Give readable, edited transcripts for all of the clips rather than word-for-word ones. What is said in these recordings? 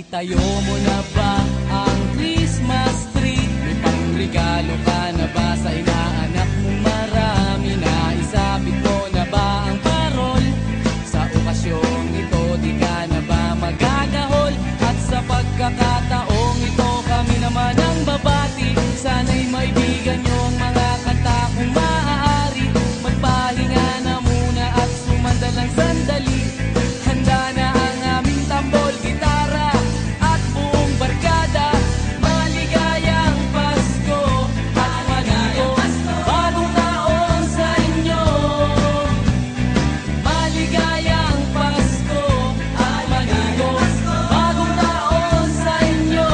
Naitayo mo na ba ang Christmas tree? May pangregalo ka na ba sa inaanak mong marami? Naisabit mo na ba ang parol? Sa okasyong ito di ka na ba magagahol? At sa pagkakataong ito kami naman ang babati. Sana'y maibigan nyo ang mga kanta kung maaari. Magpahinga na muna at sumandalang sandali. Handa na ang aming tambol, gitara at buong barkada. Maligayang Pasko at maligayang bagong taon sa inyo. Maligayang Pasko at maligayang bagong taon sa inyo.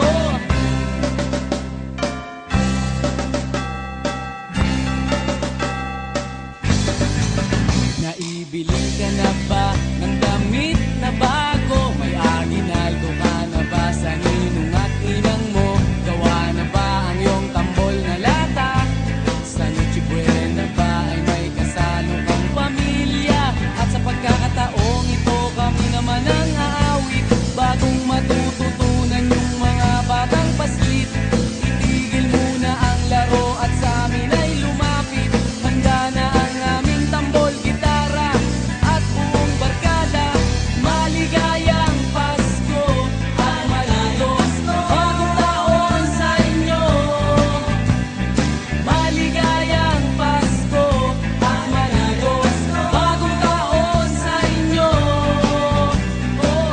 Oh. Naibili ka na ba ng damit na bago? May aginaldo ka na ba sa ninong at ninang mo? Gawa na ba ang iyong tambol na lata? Sa Noche Buena ba ay may kasalo kang pamilya? At sa pagkakataong ito kami naman ang aawit. Bagong matututunan yung mga batang paslit. Itigil muna ang laro at sa amin ay lumapit. Handa na ang aming tambol, gitara at buong barkada. Maligayang Pasko at maligayang bagong taon sa inyo. Maligayang Pasko at maligayang bagong taon sa inyo. Oh.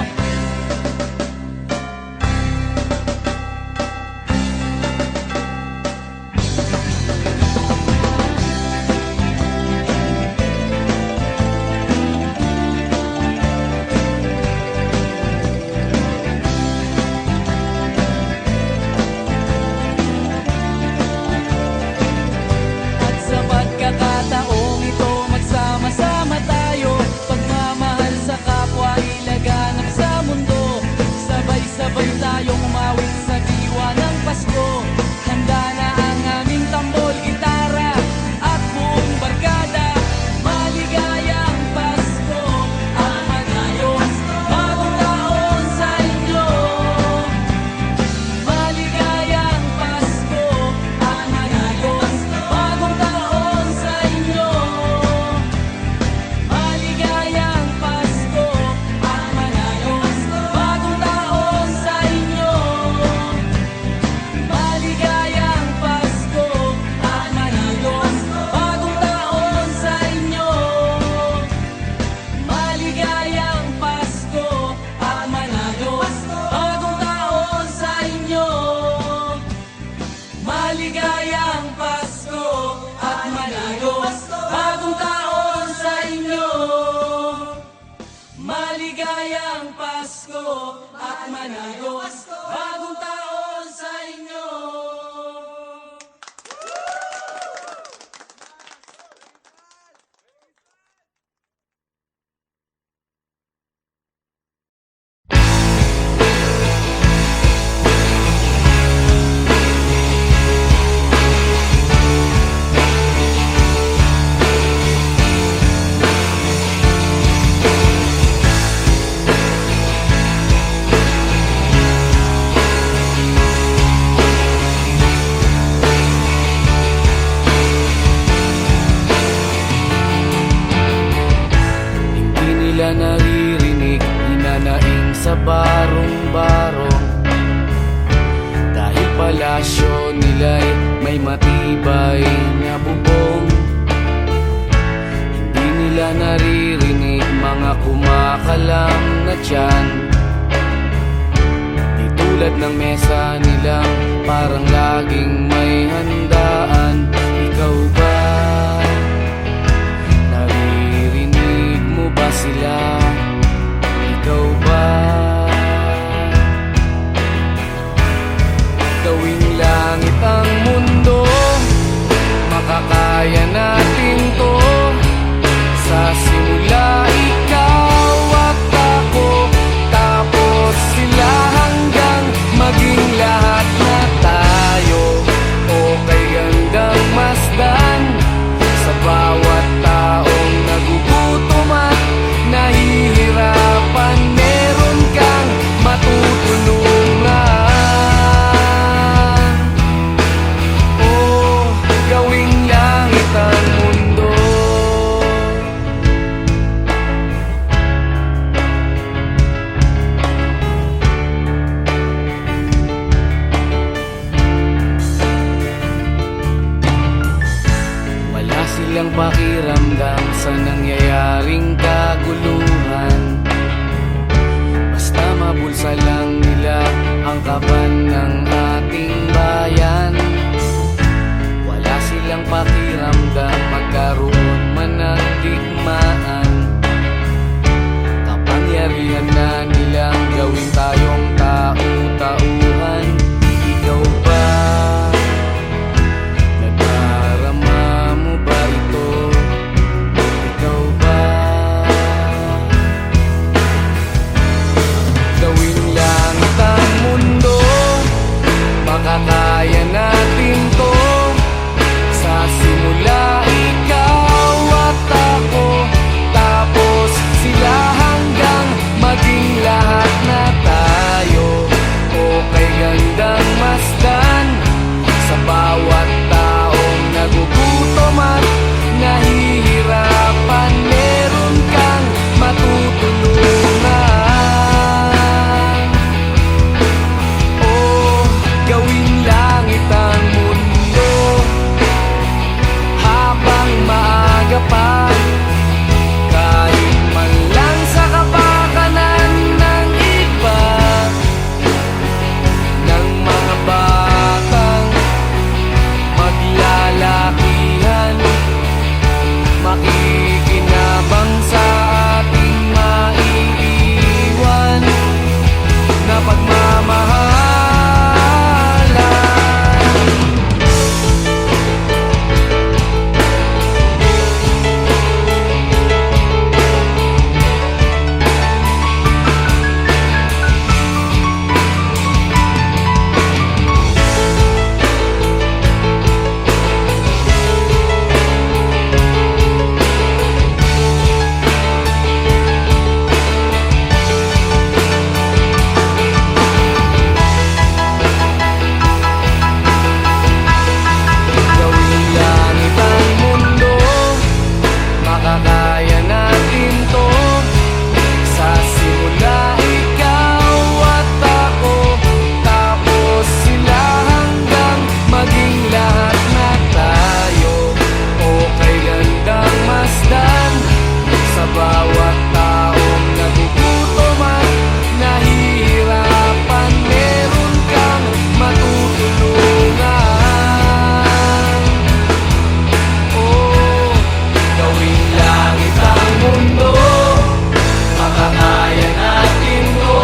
At sa pagkakataong ito, magsama-sama tayo. Pagmamahal sa kapwa, ilaganap sa mundo. Sabay-sabay tayong umawit sa diwa ng Pasko. Handa na ang aming tambol, gitara at buong barkada. Maligayang Pasko at maligayang bagong taon sa inyo. Maligayang Pasko at maligayang bagong taon sa inyo. Maligayang Pasko at maligayang bagong taon sa inyo. Maligayang Pasko at maligayang bagong taon sa inyo. Maligayang Pasko at maligayang bagong taon sa inyo. Maligayang Pasko at maligayang bagong taon sa inyo. Maligayang Pasko at maligayang bagong taon sa inyo. Hindi nila naririnig, hinanaing sa barong-barong. Dahil palasyo nila'y may matibay na bubong. Hindi nila naririnig mga kumakalam na tiyan. Di tulad ng mesa nilang parang laging may handaan. Ikaw ba? Naririnig mo ba sila? Ikaw ba? Gawing langit ang mundo, makakaya natin to. Sa simula ikaw at ako, tapos sila hanggang maging lahat na tayo. Okay silang pakiramdam sa nangyayaring kaguluhan. Basta mabulsa lang nila ang kaban ng ating bayan. Wala silang pakiramdam magkaroon man ng digmaan. Kapangyarihan na nilang gawin tayong tau-tauhan. Ikaw ba? Nadarama mo ba ito? Ikaw ba? Gawin langit ang mundo, makakaya natin to. Sa simula ikaw at ako, tapos sila hanggang maging lahat na tayo. Okay gandang masdan sa bawat taong nagugutom at nahihirapan. Meron kang matutulungan. Oh, gawing langit ang mundo habang maaga pa. Kahit man lang sa kapakanan ng iba, ng mga batang maglalakihan, makikinabang sa ating maiiwan na pagmamahalan. Gawing langit ang mundo, makakaya natin to. Sa simula ikaw at ako, tapos sila hanggang maging lahat na tayo. Okay gandang masdan sa bawat taong nagugutom at nahihirapan. Meron kang matutulungan. Oh, gawing langit ang mundo, makakaya natin to.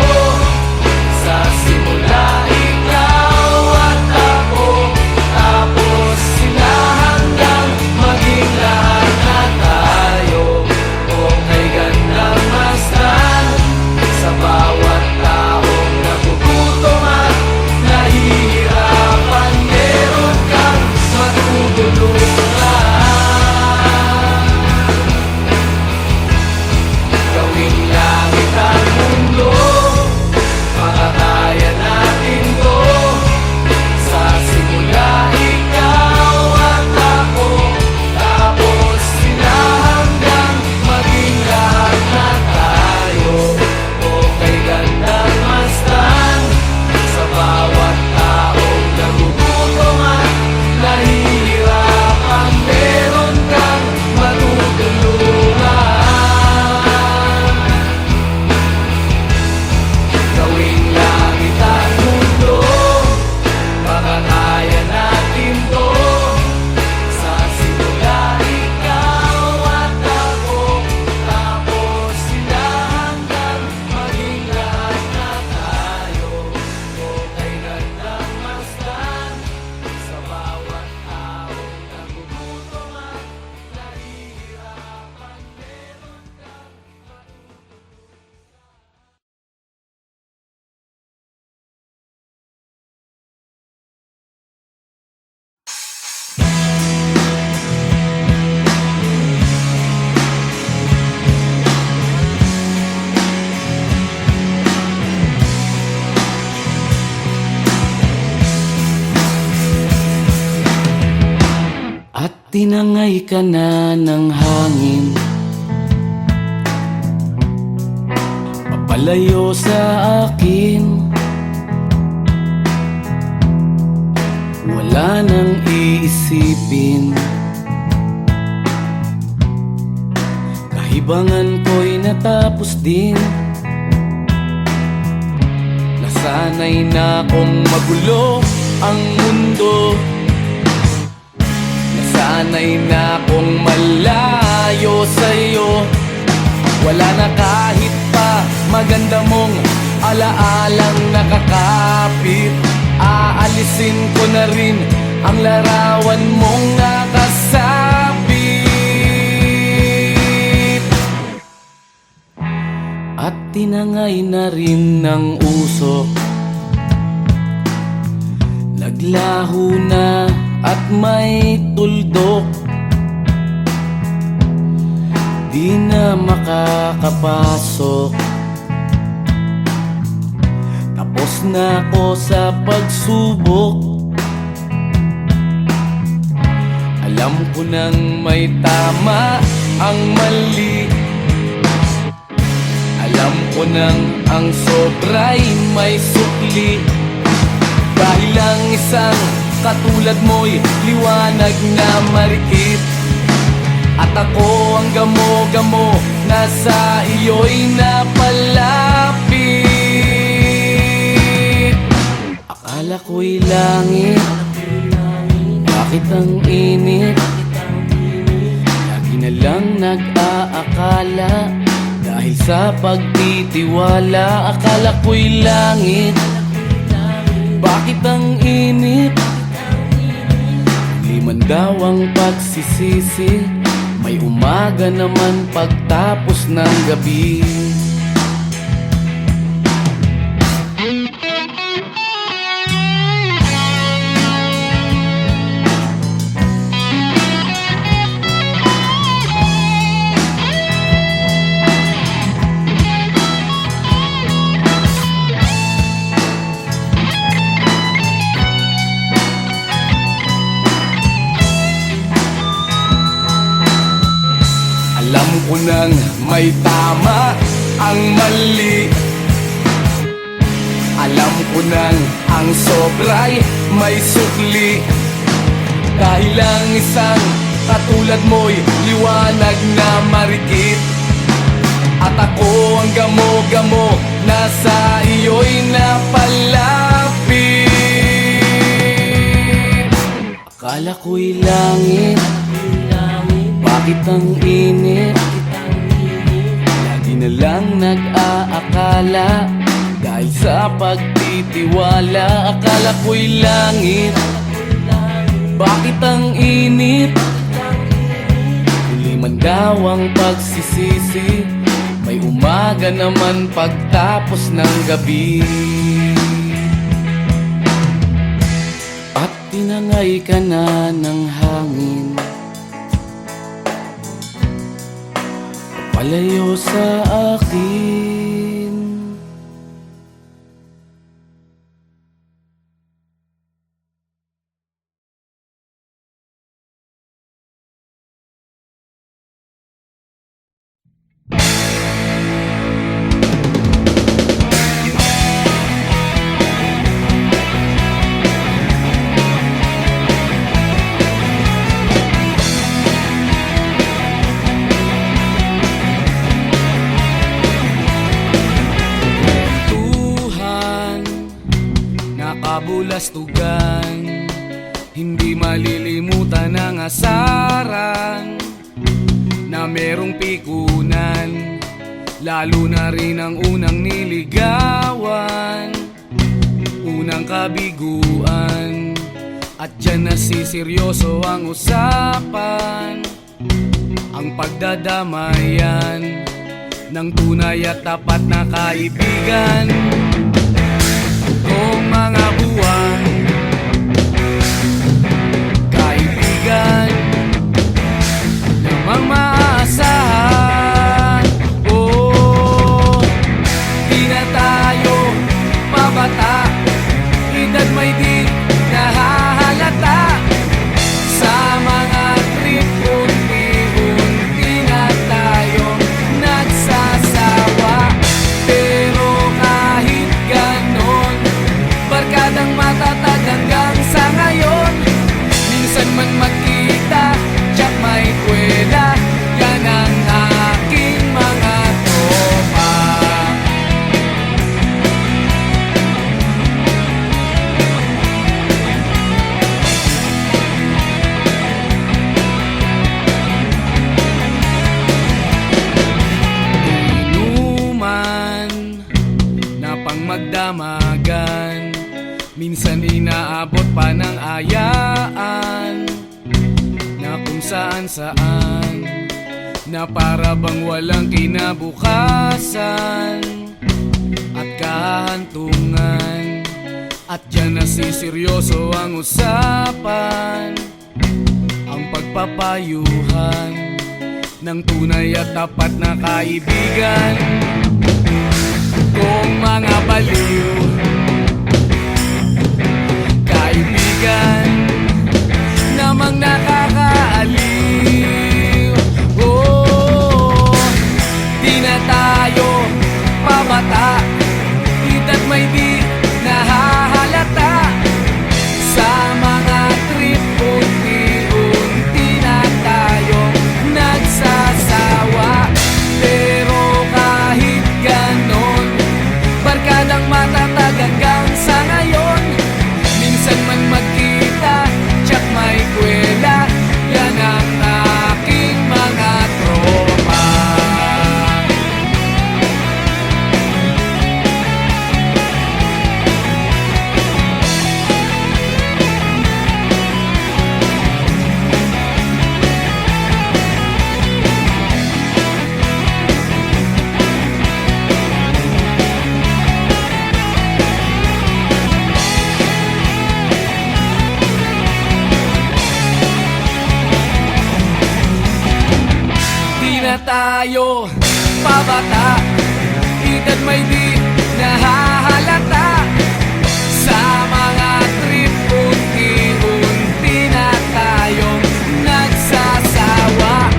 Sa simula ikaw at ako, tapos sila hanggang maging lahat na tayo. Okay gandang masdan sa bawat taong nagugutom at nahihirapan. Meron kang matutulungan. Gawing langit ang mundo, makakaya natin to. Sa simula ikaw at ako, tapos sila hanggang maging lahat na tayo. Okay gandang masdan sa bawat taong nagugutom at nahihirapan. Meron kang matutulungan. Gawing langit ang mundo, makakaya natin to. Sa simula ikaw at ako, tapos sila hanggang maging lahat na tayo. Okay gandang masdan sa bawat taong nagugutom at nahihirapan. Meron kang at tinangay ka na ng hangin, papalayo sa akin. Wala nang iisipin, libangan ko'y natapos din. Nasanay na kong magulo ang mundo. Nasanay na kong malayo sa'yo. Wala na kahit pa maganda mong alaalang nakakapit. Aalisin ko na rin ang larawan mong nakasabit. At tinangay na rin ng usok. Naglaho na at may tuldok. Di na makakapasok. Tapos na ako sa pagsubok. Alam ko nang may tama ang mali. Alam ko nang ang sobra'y may sukli. Dahil lang isang katulad mo'y liwanag na marikit. At ako ang gamo-gamo na sa iyo'y napalapit. Akala ko'y langit, bakit ang init? Lagi na lang nag-aakala dahil sa pagtitiwala. Akala ko'y langit, bakit ang init? Liman daw ang pagsisisi, may umaga naman pagtapos ng gabi. Alam ko nang may tama ang mali. Alam ko nang ang sobra'y may sukli. Dahil lang isang katulad mo'y liwanag na marikit. At ako ang gamo-gamo na sa iyo'y napalapit. Akala ko'y langit, bakit ang init? Lagi na lang nag-aakala dahil sa pagtitiwala. Akala ko'y langit, bakit ang init? Huli man daw ang pagsisisi, may umaga naman pagtapos ng gabi. At tinangay ka na ng hangin, palayo sa akin. Kabulastugan, hindi malilimutan ang asaran na merong pikunan, lalo na rin ang unang niligawan, unang kabiguan. At dyan nasiseryoso ang usapan, ang pagdadamayan ng tunay at tapat na kaibigan. Kung mga buwan, kaibigan namang maaasahan. Oh, di na tayo pabata, edad may di nahahalata. Sa mga trip, unti-unti na tayong nagsasawa. Pero kahit ganon, barkadang matatag kalayaan na kung saan na para bang walang kinabukasan at kahantungan. At dyan nasiseryoso ang usapan, ang pagpapayuhan ng tunay at tapat na kaibigan. Kung mga baliw kaibigan namang nakakaaliw, oh, di na tayo pabata, hita't may di nahahalata sa mga trip. Unti-unti na tayong nagsasawa, pero kahit ganon, barkadang matatag hanggang sa ngayon. Minsan man magkita, tsak may kwela, yan ang aking mga tropa. Na tayo pabata, edad may di nahahalata sa mga trip. Unti-unti na tayong nagsasawa,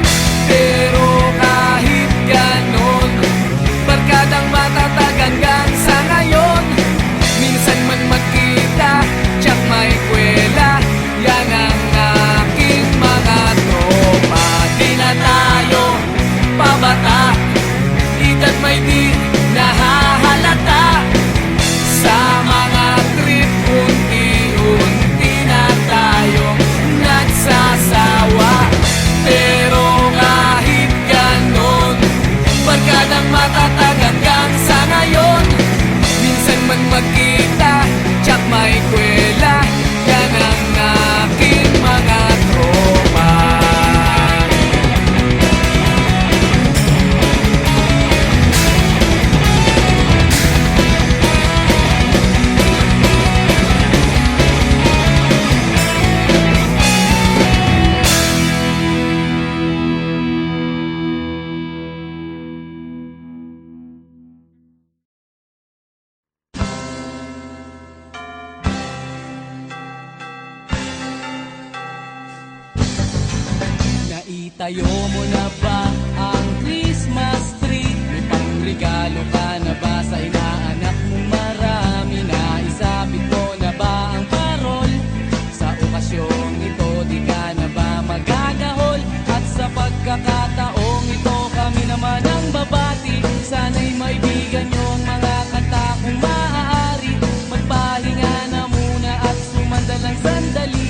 pero kahit ganon, barkadang matatag hanggang sa ngayon. Minsan man magkita, tsak may kwela, yan ang aking mga tropa. Di na tayo pabata, edad may di nahahalata sa mga trip. Unti-unti na tayong nagsasawa, pero kahit ganon, barkadang matatag hanggang sa ngayon. Minsan man magkita, tsak may kwela, yan ang aking mga tropa. Naitayo mo na ba ang Christmas tree? May pangregalo ka na ba sa inaanak mong marami? Naisabit mo na ba ang parol? Sa okasyong ito, di ka na ba magagahol? At sa pagkakataong ito, kami naman ang babati. Sana'y maibigan nyo ang mga kanta kung maaari. Magpahinga na muna at sumandalang sandali.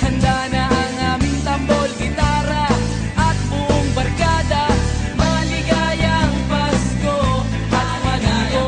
Handa na ang aming tambol, gitara at buong barkada. Maligayang Pasko at manalo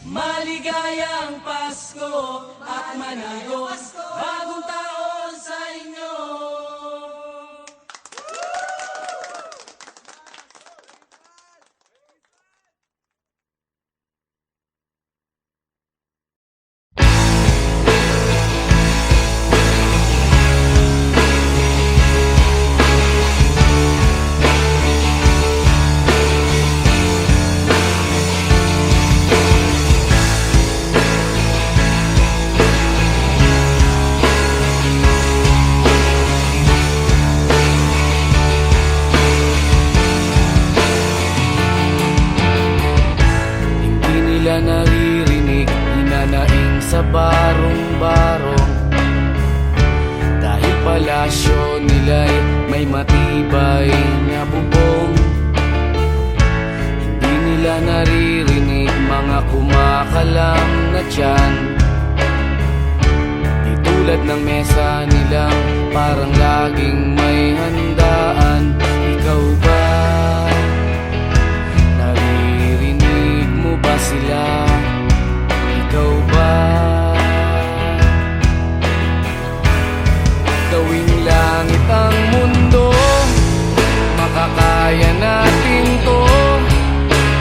Maligayang Pasko at manigong bagong taon sa inyo. Nila naririnig, hinanaing sa barong-barong. Dahil palasyo nila'y may matibay na bubong. Hindi nila naririnig mga kumakalam na tiyan. Di tulad ng mesa nilang parang laging may handaan. Ikaw ba? Ba sila? Ikaw ba? Gawing langit ang mundo, makakaya natin to.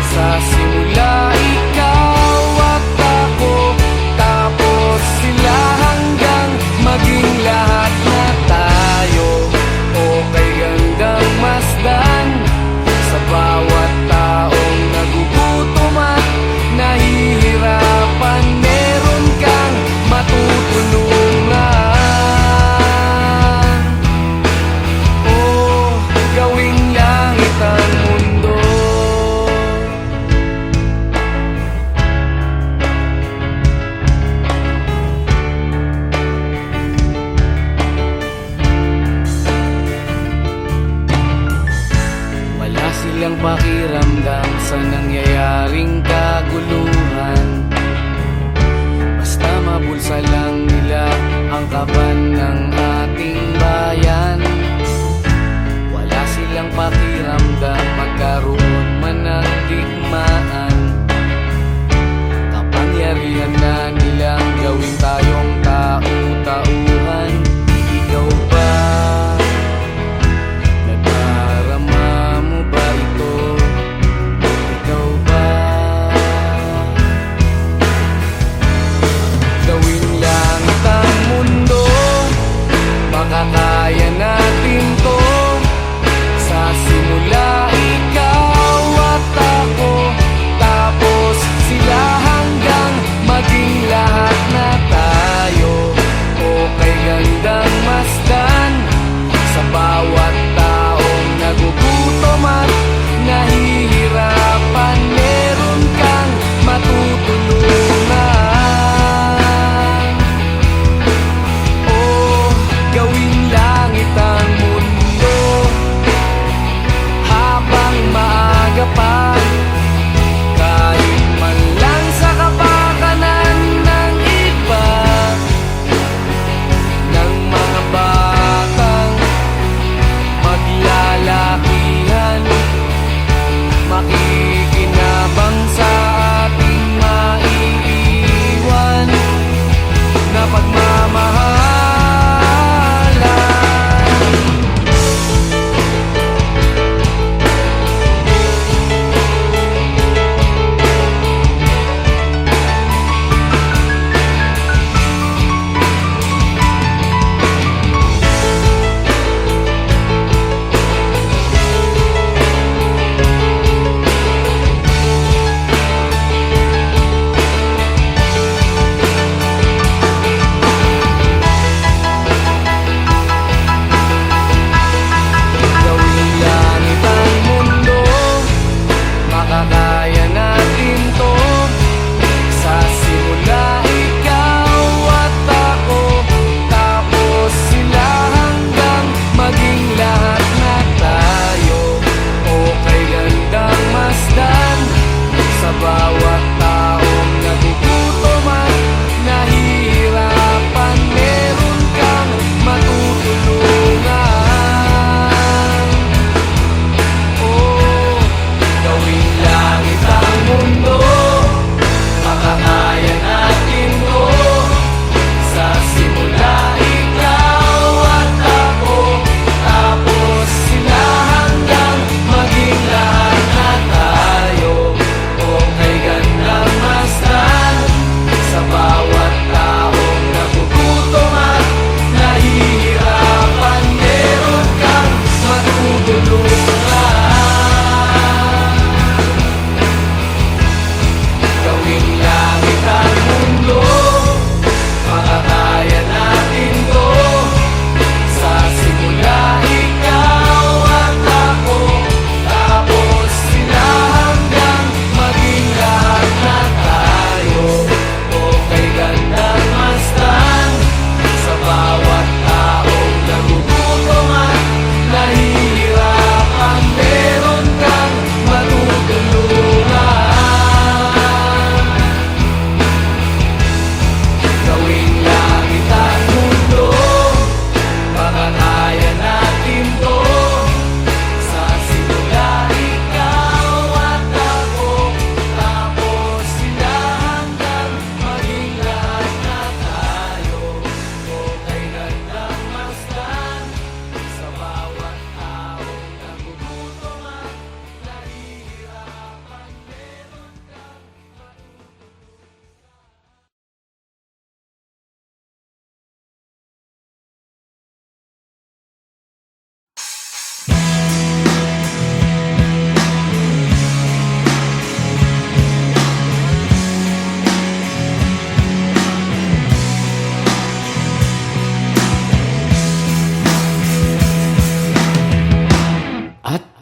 Sa simula ikaw at ako, tapos sila hanggang maging lahat na tayo. Okay gandang masdan sa bawat taong nagugutom at nahihirapan, meron kang matutulungan. Oh, gawing langit ang mundo. Wala silang pakiramdam sa nangyayaring kaguluhan. Basta mabulsa lang nila ang kaban ng ating bayan. Wala silang pakiramdam magkaroon man ng digmaan. Kapangyarihan na nilang gawin tayong tau-tauhan. Ikaw ba? Nadarama mo ba ito? Ikaw ba? Gawing langit ang mundo, makakaya natin to. Sa simula ikaw at ako, tapos sila hanggang maging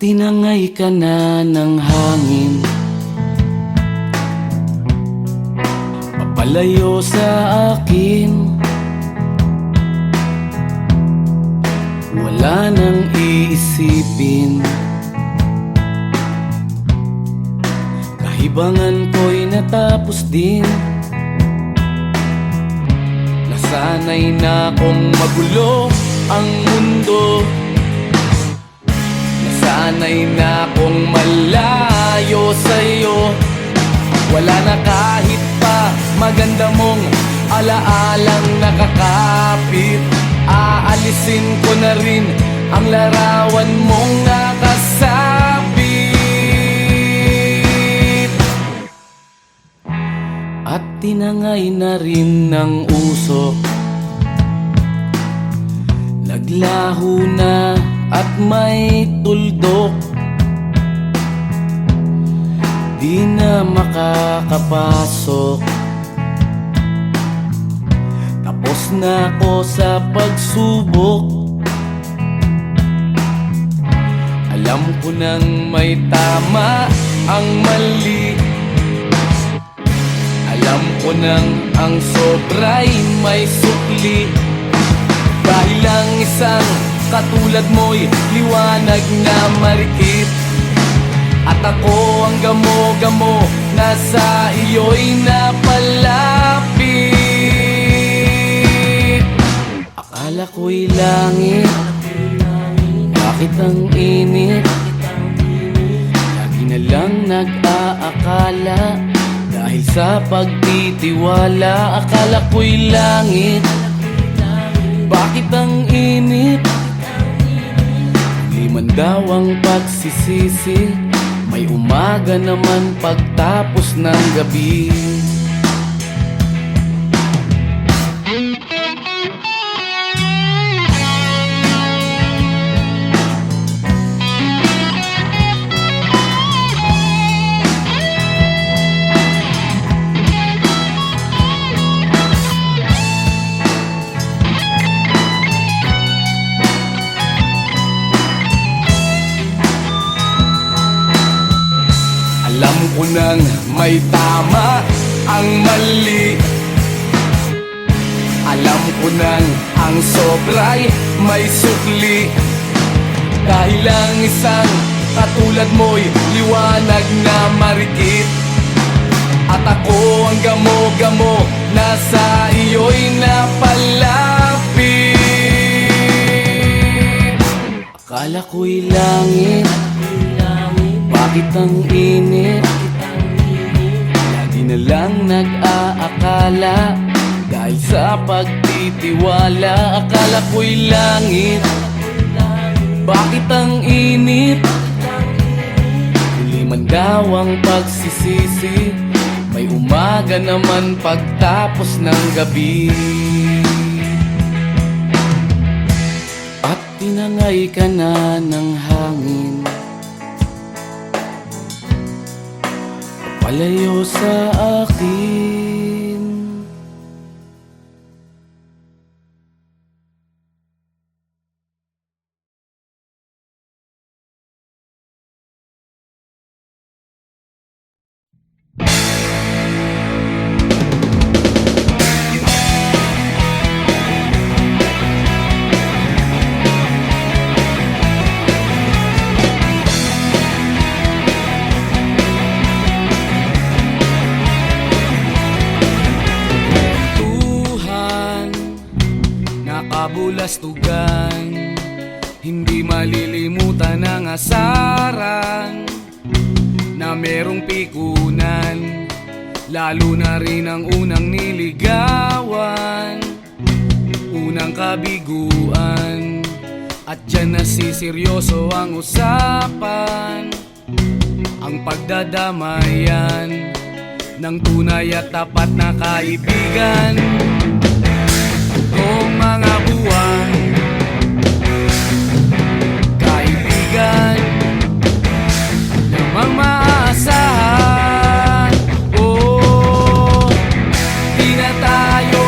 tinangay ka na ng hangin, papalayo sa akin. Wala nang iisipin, kahibangan ko'y natapos din. Nasanay na kong magulo ang mundo, nasanay na kong malayo sa'yo. Wala na kahit pa maganda mong alaalang nakakapit. Aalisin ko na rin ang larawan mong nakasabit. At tinangay na rin ng usok, naglaho na at may tuldok. Di na makakapasok, tapos na ako sa pagsubok. Alam ko nang may tama ang mali, alam ko nang ang sobra'y may sukli. Dahil lang isang katulad mo'y liwanag na marikit, at ako ang gamo-gamo na sa iyo'y napalapit. Akala ko'y langit, bakit ang init? Lagi na lang nag-aakala, dahil sa pagtitiwala. Akala ko'y langit, bakit ang init? Di man daw ang pagsisisi, may umaga naman pagtapos ng gabi. Alam ko nang may tama ang mali, alam ko nang ang sobra'y may sukli. Dahil lang isang katulad mo'y liwanag na marikit, at ako ang gamo-gamo na sa iyo'y napalapit. Akala ko'y langit, bakit ang init? Lagi na lang nag-aakala, dahil sa pagtitiwala. Akala ko'y langit, bakit ang init? Huli man daw ang pagsisisi, may umaga naman pagtapos ng gabi. At tinangay ka na ng hangin, palayo sa akin. Kabulastugan, hindi malilimutan ang asaran na merong pikunan, lalo na rin ang unang niligawan, unang kabiguan. At dyan nasiseryoso ang usapan, ang pagdadamayan ng tunay at tapat na kaibigan. Kung mga buwan, kaibigan, namang maaasahan. Oh, di na tayo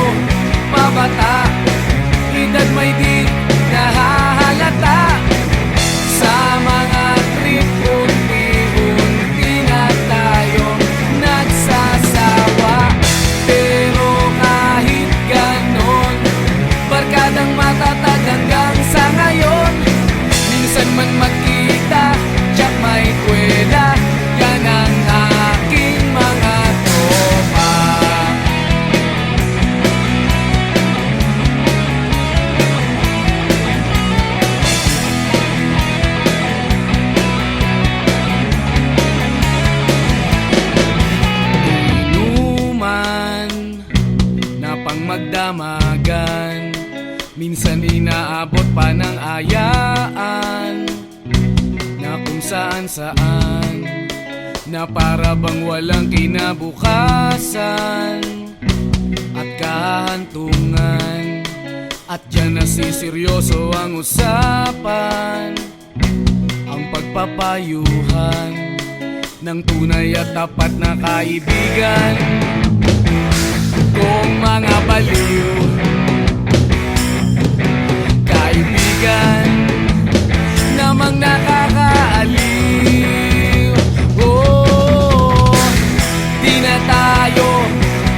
pabata, edad may di nahahalata sa mga damagan. Minsan inaabot pa ng ayaan na kung saan-saan, na para bang walang kinabukasan at kahantungan. At diyan nasiseryoso ang usapan, ang pagpapayuhan ng tunay at tapat na kaibigan. Kung mga baliw kaibigan namang nakakaaliw, oh, di na tayo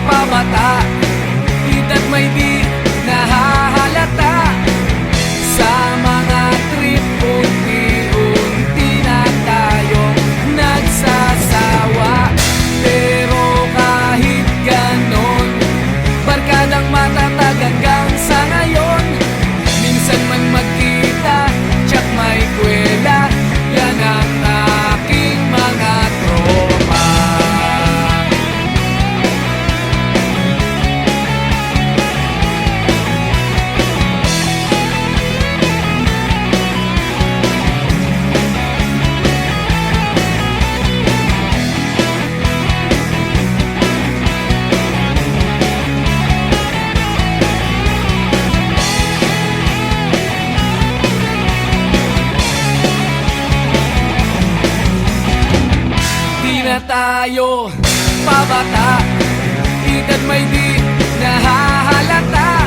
pabata, hita't may di nahahalata. Sa mga trip unti-unti na tayong nagsasawa. Pero kahit ganon, barkadang matatag hanggang sa ngayon. Minsan man magkita, tsak may kwela, yan ang aking mga tropa. Na tayo pabata, edad may di nahahalata.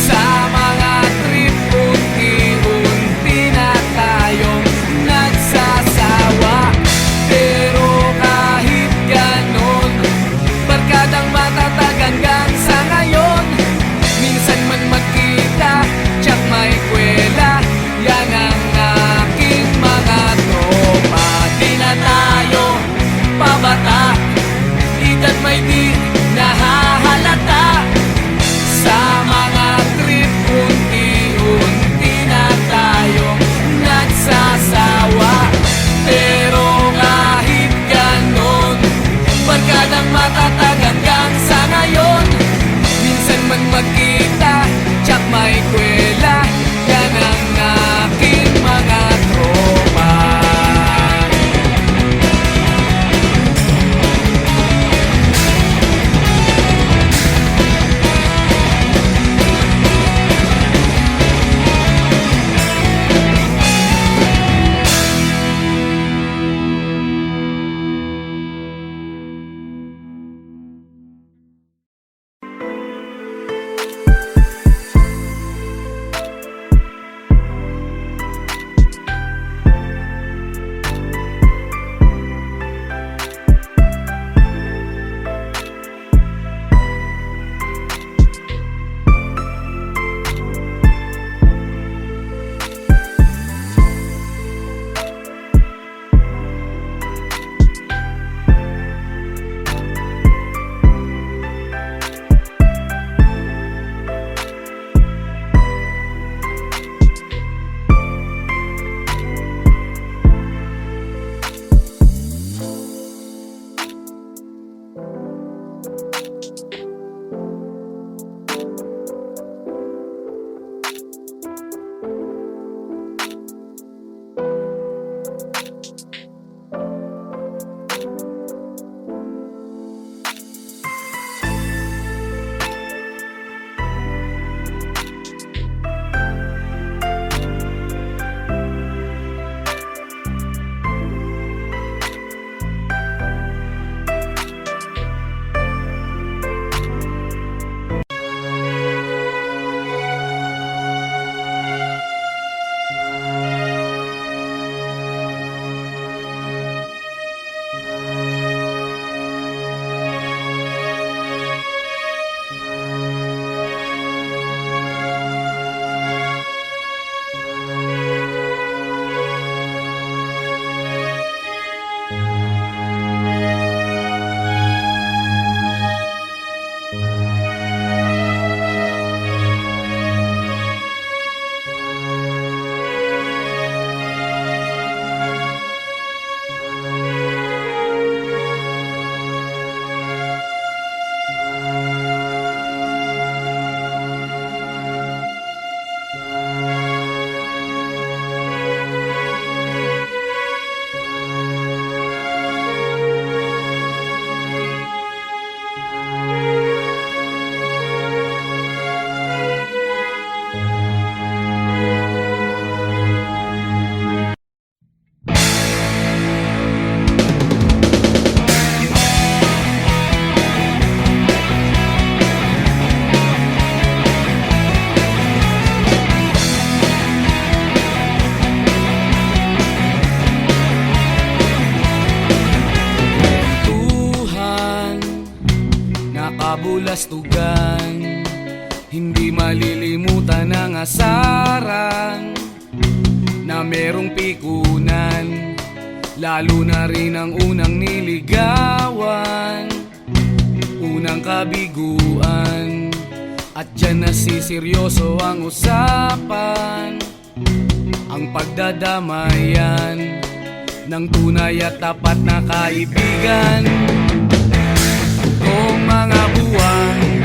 Sa mga trip unti-unti na tayong nagsasawa. Pero kahit ganon, barkadang matatag hanggang sa ngayon. Minsan man magkita, tsak may kwela, yan ang aking mga tropa. Di na tayo pabata, edad may di nahahalata. kabulastugan. Hindi malilimutan ang asaran na merong pikunan, lalo na rin ang unang niligawan, unang kabiguan. At dyan nasiseryoso ang usapan, ang pagdadamayan ng tunay at tapat na kaibigan. Kung mga buwan